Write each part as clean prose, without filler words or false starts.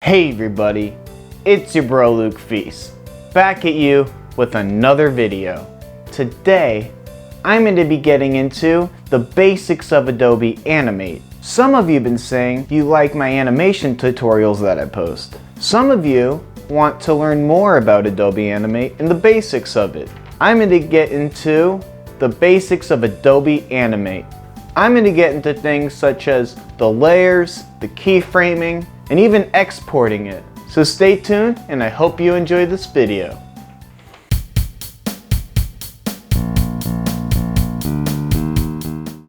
Hey everybody, it's your bro Luke Feast, back at you with another video. Today, I'm going to be getting into the basics of Adobe Animate. Some of you have been saying you like my animation tutorials that I post. Some of you want to learn more about Adobe Animate and the basics of it. I'm going to get into the basics of Adobe Animate. I'm going to get into things such as the layers, the keyframing, and even exporting it. So stay tuned, and I hope you enjoy this video.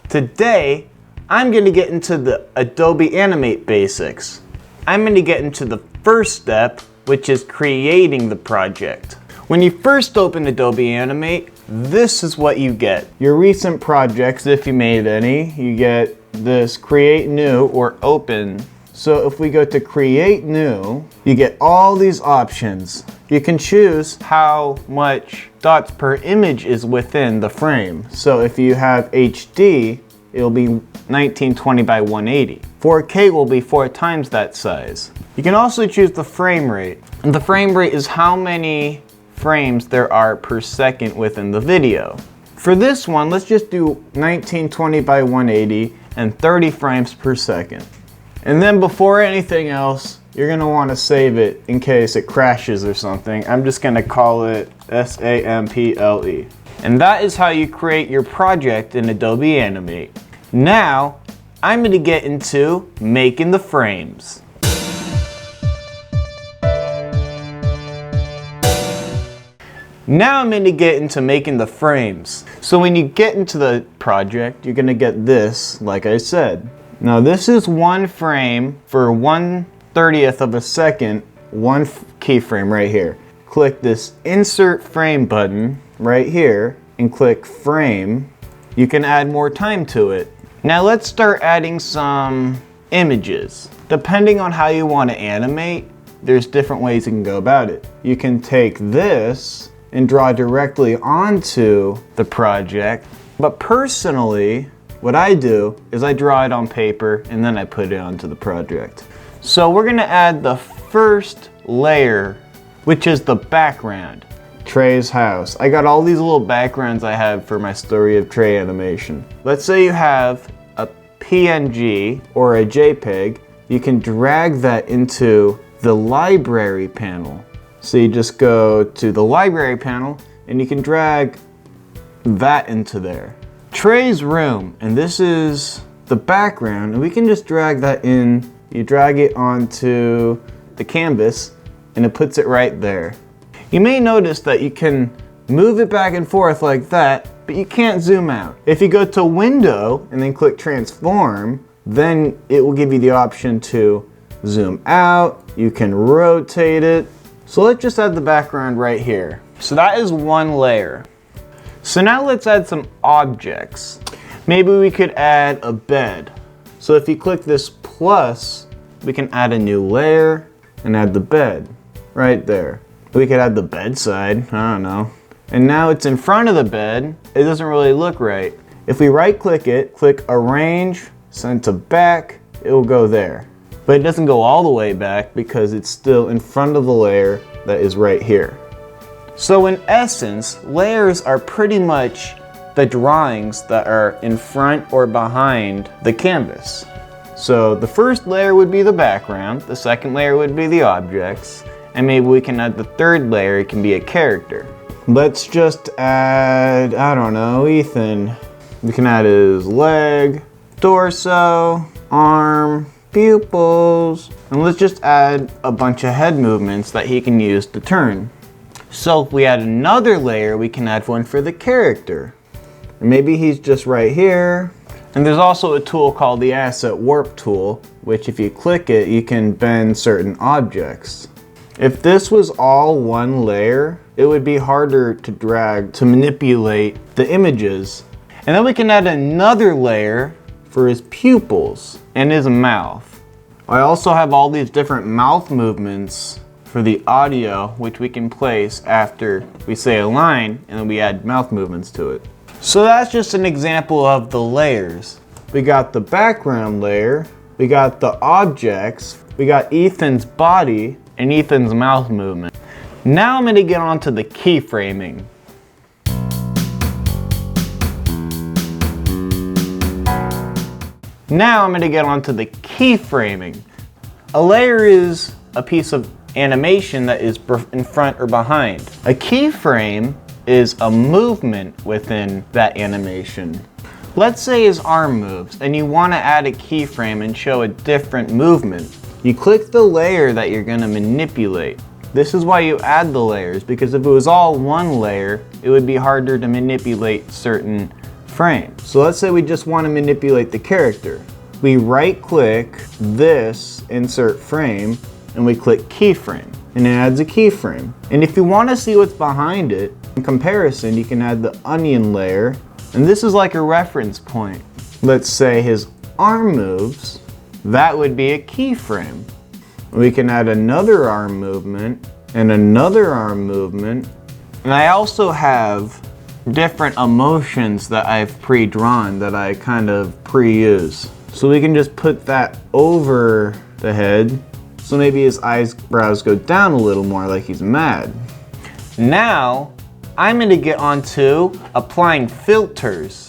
Today, I'm going to get into the Adobe Animate basics. I'm going to get into the first step, which is creating the project. When you first open Adobe Animate, this is what you get. Your recent projects, if you made any, you get this create new or open. So if we go to create new, you get all these options. You can choose how much dots per image is within the frame. So if you have HD, it'll be 1920 by 180. 4K will be 4 times that size. You can also choose the frame rate. And the frame rate is how many frames there are per second within the video. For this one, let's just do 1920 by 180 and 30 frames per second. And then before anything else, you're going to want to save it in case it crashes or something. I'm just going to call it SAMPLE. And that is how you create your project in Adobe Animate. Now, I'm going to get into making the frames. Now I'm going to get into making the frames. So when you get into the project, you're going to get this, like I said. Now this is one frame for 1/30th of a second, one keyframe right here. Click this insert frame button right here and click frame. You can add more time to it. Now let's start adding some images. Depending on how you want to animate, there's different ways you can go about it. You can take this and draw directly onto the project, but personally, what I do is I draw it on paper and then I put it onto the project. So we're gonna add the first layer, which is the background. Trey's house. I got all these little backgrounds I have for my story of Trey animation. Let's say you have a PNG or a JPEG. You can drag that into the library panel. So you just go to the library panel and you can drag that into there. Trey's room, and this is the background, and we can just drag that in. You drag it onto the canvas and it puts it right there. You may notice that you can move it back and forth like that, but you can't zoom out. If you go to window and then click transform, then it will give you the option to zoom out. You can rotate it. So let's just add the background right here. So that is one layer. So now let's add some objects. Maybe we could add a bed. So if you click this plus, we can add a new layer and add the bed right there. We could add the bed side, I don't know. And now it's in front of the bed. It doesn't really look right. If we right click it, click arrange, send to back, it will go there. But it doesn't go all the way back because it's still in front of the layer that is right here. So in essence, layers are pretty much the drawings that are in front or behind the canvas. So the first layer would be the background, the second layer would be the objects, and maybe we can add the third layer, it can be a character. Let's just add, I don't know, Ethan. We can add his leg, torso, arm, pupils, and let's just add a bunch of head movements that he can use to turn. So if we add another layer, we can add one for the character. And maybe he's just right here. And there's also a tool called the Asset Warp tool, which if you click it, you can bend certain objects. If this was all one layer, it would be harder to drag to manipulate the images. And then we can add another layer for his pupils and his mouth. I also have all these different mouth movements for the audio, which we can place after we say a line and then we add mouth movements to it. So that's just an example of the layers. We got the background layer, we got the objects, We got Ethan's body and Ethan's mouth movement. Now I'm going to get on to the keyframing. Now I'm going to get on to the keyframing. A layer is a piece of animation that is in front or behind. A keyframe is a movement within that animation. Let's say his arm moves and you want to add a keyframe and show a different movement. You click the layer that you're going to manipulate. This is why you add the layers, because if it was all one layer, it would be harder to manipulate certain frames. So let's say we just want to manipulate the character. We right click this insert frame and we click keyframe, and it adds a keyframe. And if you want to see what's behind it, in comparison, you can add the onion layer, and this is like a reference point. Let's say his arm moves, that would be a keyframe. We can add another arm movement and another arm movement. And I also have different emotions that I've pre-drawn that I kind of pre-use. So we can just put that over the head. So maybe his eyebrows go down a little more, like he's mad. Now, I'm going to get on to applying filters.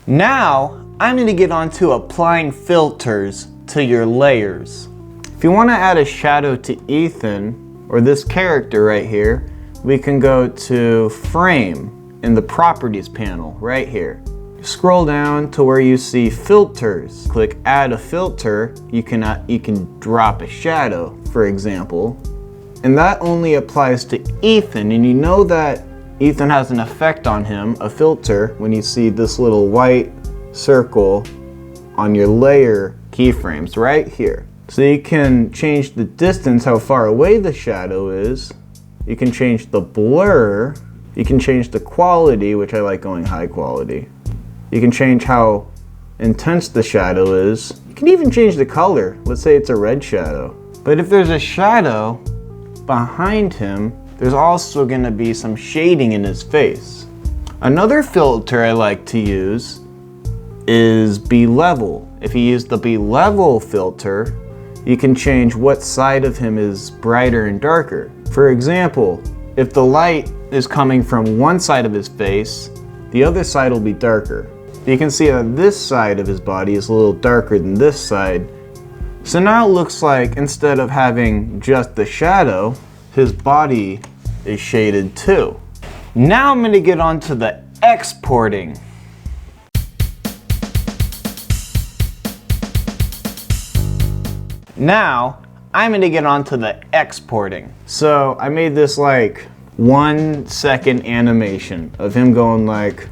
Now, I'm going to get on to applying filters to your layers. If you want to add a shadow to Ethan, or this character right here, we can go to Frame in the Properties panel right here. Scroll down to where you see filters. Click add a filter. You can drop a shadow, for example. And that only applies to Ethan, and you know that Ethan has an effect on him, a filter, when you see this little white circle on your layer keyframes right here. So you can change the distance, how far away the shadow is. You can change the blur. You can change the quality, which I like going high quality. You can change how intense the shadow is. You can even change the color. Let's say it's a red shadow. But if there's a shadow behind him, there's also going to be some shading in his face. Another filter I like to use is B-level. If you use the B-level filter, you can change what side of him is brighter and darker. For example, if the light is coming from one side of his face, the other side will be darker. You can see that this side of his body is a little darker than this side. So now it looks like instead of having just the shadow, his body is shaded too. Now I'm going to get on to the exporting. Now I'm going to get on to the exporting. So I made this like 1 second animation of him going like,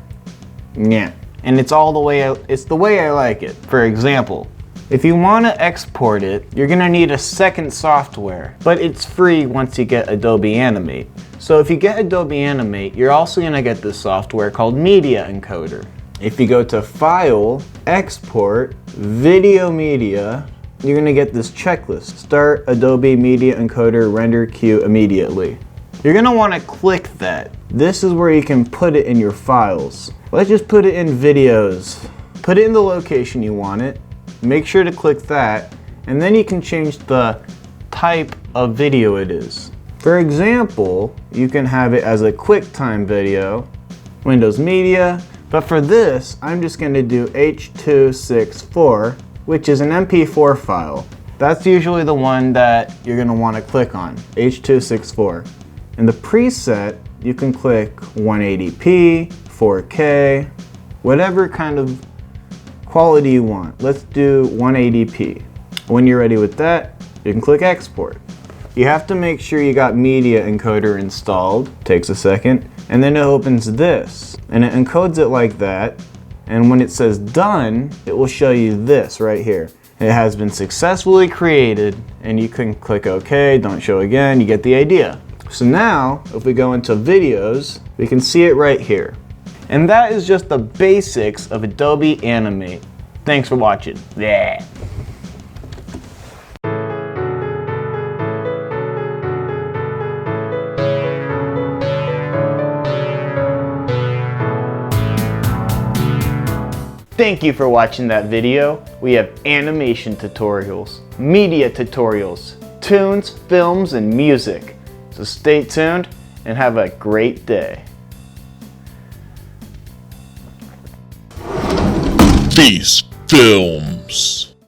yeah. And it's all the way, it's the way I like it. For example, if you want to export it, you're going to need a second software, but it's free once you get Adobe Animate. So if you get Adobe Animate, you're also going to get this software called Media Encoder. If you go to File, Export, Video Media, you're going to get this checklist. Start Adobe Media Encoder Render Queue immediately. You're going to want to click that. This is where you can put it in your files. Let's just put it in videos. Put it in the location you want it. Make sure to click that, and then you can change the type of video it is. For example, you can have it as a QuickTime video, Windows Media, but for this, I'm just going to do H.264, which is an MP4 file. That's usually the one that you're going to want to click on, H.264. In the preset, you can click 180p, 4K, whatever kind of quality you want. Let's do 180p. When you're ready with that, you can click export. You have to make sure you got Media Encoder installed. Takes a second. And then it opens this. And it encodes it like that. And when it says done, it will show you this right here. It has been successfully created, and you can click OK, don't show again, you get the idea. So now, if we go into videos, we can see it right here. And that is just the basics of Adobe Animate. Thanks for watching. Yeah. Thank you for watching that video. We have animation tutorials, media tutorials, tunes, films, and music. So stay tuned and have a great day. Beast Films.